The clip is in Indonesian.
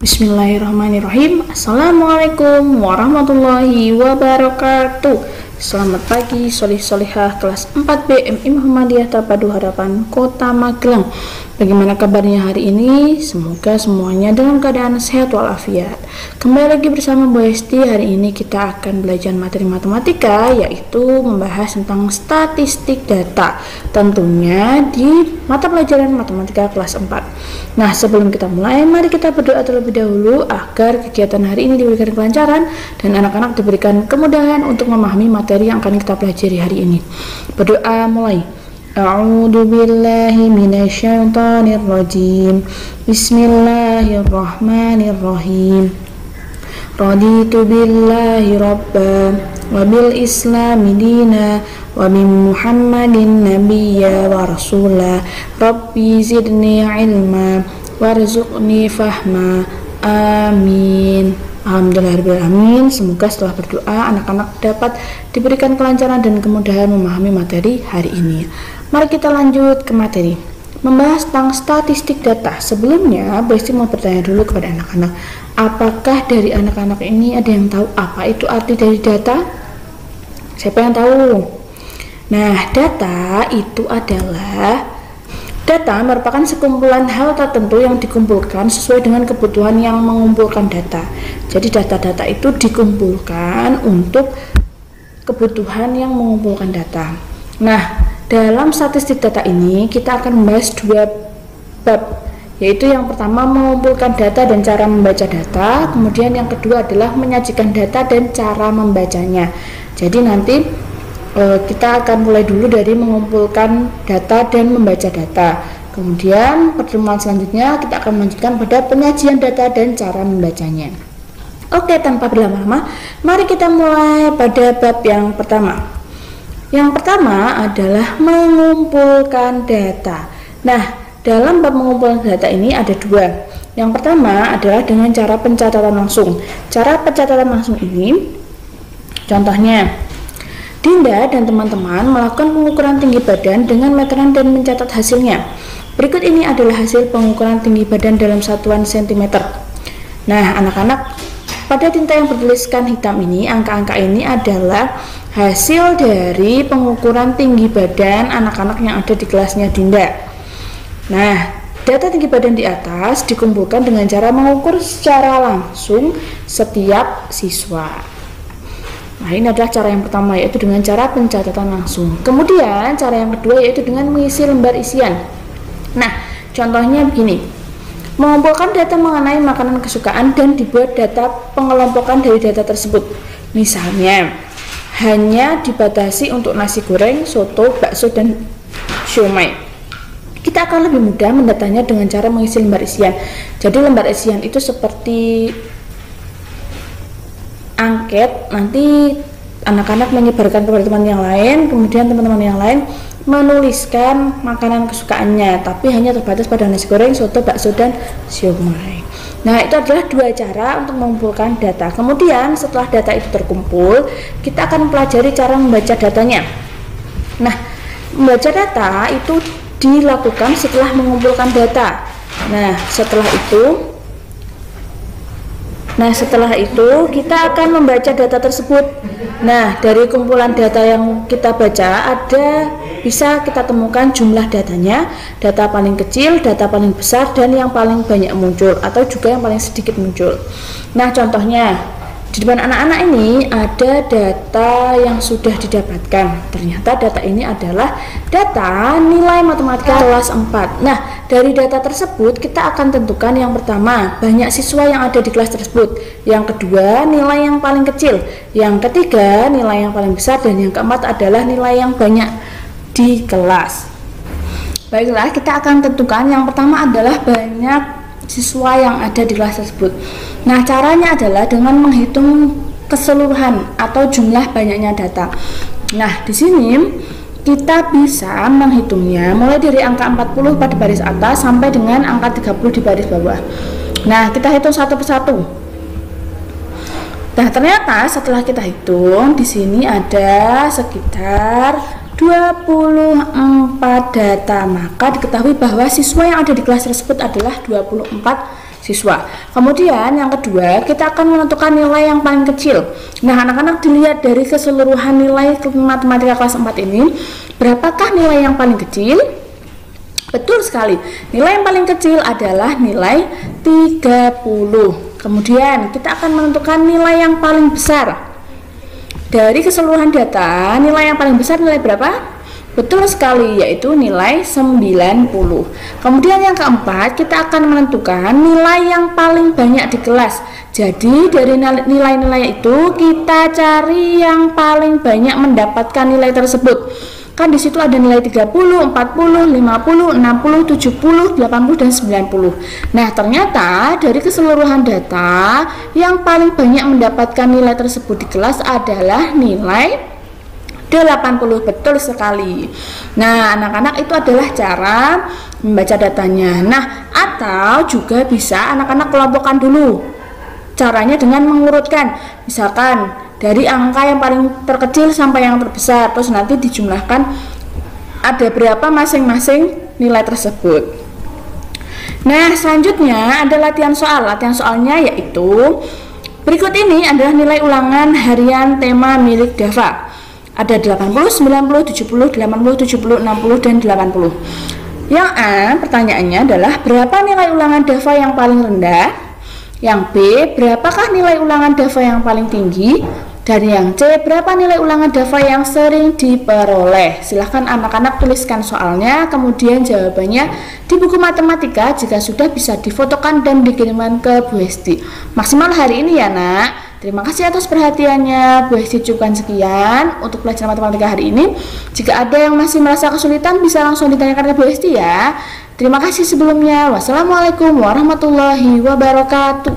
Bismillahirrahmanirrahim. Assalamualaikum warahmatullahi wabarakatuh. Selamat pagi solih-solihah kelas 4B MI Muhammadiyah Terpadu Harapan Kota Magelang. Bagaimana kabarnya hari ini? Semoga semuanya dalam keadaan sehat walafiat. Kembali lagi bersama Bu Hesti. Hari ini kita akan belajar materi matematika, yaitu membahas tentang statistik data, tentunya di mata pelajaran matematika kelas 4. Nah, sebelum kita mulai, mari kita berdoa terlebih dahulu agar kegiatan hari ini diberikan kelancaran dan anak-anak diberikan kemudahan untuk memahami materi yang akan kita pelajari hari ini. Berdoa mulai. A'udzu billahi minasyaitonir rajim. Bismillahirrahmanirrahim. Raditu billahi rabban wa bil islami dina wa min Muhammadin nabiyya wa rasula. Rabbi zidni ilma warzuqni fahma. Amin. Alhamdulillahirrahmanirrahim. Semoga setelah berdoa anak-anak dapat diberikan kelancaran dan kemudahan memahami materi hari ini. Mari kita lanjut ke materi, membahas tentang statistik data. Sebelumnya, Besti mau bertanya dulu kepada anak-anak, apakah dari anak-anak ini ada yang tahu apa itu arti dari data? Siapa yang tahu? Nah, data itu adalah merupakan sekumpulan hal tertentu yang dikumpulkan sesuai dengan kebutuhan yang mengumpulkan data. Jadi data-data itu dikumpulkan untuk kebutuhan yang mengumpulkan data. Nah, dalam statistik data ini kita akan membahas dua bab, yaitu yang pertama mengumpulkan data dan cara membaca data, kemudian yang kedua adalah menyajikan data dan cara membacanya. Jadi nanti kita akan mulai dulu dari mengumpulkan data dan membaca data. Kemudian pertemuan selanjutnya kita akan melanjutkan pada penyajian data dan cara membacanya. Oke, tanpa berlama-lama, mari kita mulai pada bab yang pertama. Yang pertama adalah mengumpulkan data. Nah, dalam bab mengumpulkan data ini ada dua. Yang pertama adalah dengan cara pencatatan langsung. Cara pencatatan langsung ini, contohnya, Dinda dan teman-teman melakukan pengukuran tinggi badan dengan meteran dan mencatat hasilnya. Berikut ini adalah hasil pengukuran tinggi badan dalam satuan cm. Nah, anak-anak, pada tinta yang bertuliskan hitam ini, angka-angka ini adalah hasil dari pengukuran tinggi badan anak-anak yang ada di kelasnya Dinda. Nah, data tinggi badan di atas dikumpulkan dengan cara mengukur secara langsung setiap siswa. Nah, ini adalah cara yang pertama, yaitu dengan cara pencatatan langsung. Kemudian cara yang kedua yaitu dengan mengisi lembar isian. Nah, contohnya begini, mengumpulkan data mengenai makanan kesukaan dan dibuat data pengelompokan dari data tersebut. Misalnya, hanya dibatasi untuk nasi goreng, soto, bakso, dan siomay. Kita akan lebih mudah mendatanya dengan cara mengisi lembar isian. Jadi lembar isian itu seperti angket, nanti anak-anak menyebarkan kepada teman yang lain, kemudian teman-teman yang lain menuliskan makanan kesukaannya, tapi hanya terbatas pada nasi goreng, soto, bakso, dan siomay. Nah, itu adalah dua cara untuk mengumpulkan data. Kemudian setelah data itu terkumpul, kita akan pelajari cara membaca datanya. Nah, membaca data itu dilakukan setelah mengumpulkan data. Nah, setelah itu kita akan membaca data tersebut. Nah, dari kumpulan data yang kita baca bisa kita temukan jumlah datanya, data paling kecil, data paling besar, dan yang paling banyak muncul atau juga yang paling sedikit muncul. Nah, contohnya di depan anak-anak ini ada data yang sudah didapatkan. Ternyata data ini adalah data nilai matematika kelas 4. Nah, dari data tersebut kita akan tentukan yang pertama, banyak siswa yang ada di kelas tersebut. Yang kedua, nilai yang paling kecil. Yang ketiga, nilai yang paling besar. Dan yang keempat adalah nilai yang banyak di kelas. Baiklah, kita akan tentukan yang pertama adalah banyak siswa yang ada di kelas tersebut. Nah, caranya adalah dengan menghitung keseluruhan atau jumlah banyaknya data. Nah, di sini kita bisa menghitungnya mulai dari angka 40 pada baris atas sampai dengan angka 30 di baris bawah. Nah, kita hitung satu persatu. Nah, ternyata setelah kita hitung di sini ada sekitar 24 data. Maka diketahui bahwa siswa yang ada di kelas tersebut adalah 24 siswa. Kemudian yang kedua, kita akan menentukan nilai yang paling kecil. Nah, anak-anak dilihat dari keseluruhan nilai matematika kelas 4 ini, berapakah nilai yang paling kecil? Betul sekali, nilai yang paling kecil adalah nilai 30. Kemudian kita akan menentukan nilai yang paling besar. Dari keseluruhan data, nilai yang paling besar nilai berapa? Betul sekali, yaitu nilai 90. Kemudian yang keempat, kita akan menentukan nilai yang paling banyak di kelas. Jadi dari nilai-nilai itu kita cari yang paling banyak mendapatkan nilai tersebut. Kan di situ ada nilai 30, 40, 50, 60, 70, 80 dan 90. Nah, ternyata dari keseluruhan data yang paling banyak mendapatkan nilai tersebut di kelas adalah nilai 80. Betul sekali. Nah, anak-anak, itu adalah cara membaca datanya. Nah, atau juga bisa anak-anak kelompokkan dulu. Caranya dengan mengurutkan. Misalkan dari angka yang paling terkecil sampai yang terbesar, terus nanti dijumlahkan ada berapa masing-masing nilai tersebut. Nah, selanjutnya ada latihan soal. Latihan soalnya yaitu berikut ini adalah nilai ulangan harian tema milik Dava. Ada 80, 90, 70, 80, 70, 60, dan 80. Yang A, pertanyaannya adalah berapa nilai ulangan Dava yang paling rendah? Yang B, berapakah nilai ulangan Dava yang paling tinggi? Dan yang C, berapa nilai ulangan Dava yang sering diperoleh? Silahkan anak-anak tuliskan soalnya, kemudian jawabannya di buku matematika. Jika sudah, bisa difotokan dan dikirimkan ke Bu Hesti. Maksimal hari ini ya, Nak. Terima kasih atas perhatiannya. Bu Hesti cukupkan sekian untuk pelajaran matematika hari ini. Jika ada yang masih merasa kesulitan, bisa langsung ditanyakan ke Bu Hesti ya. Terima kasih sebelumnya. Wassalamualaikum warahmatullahi wabarakatuh.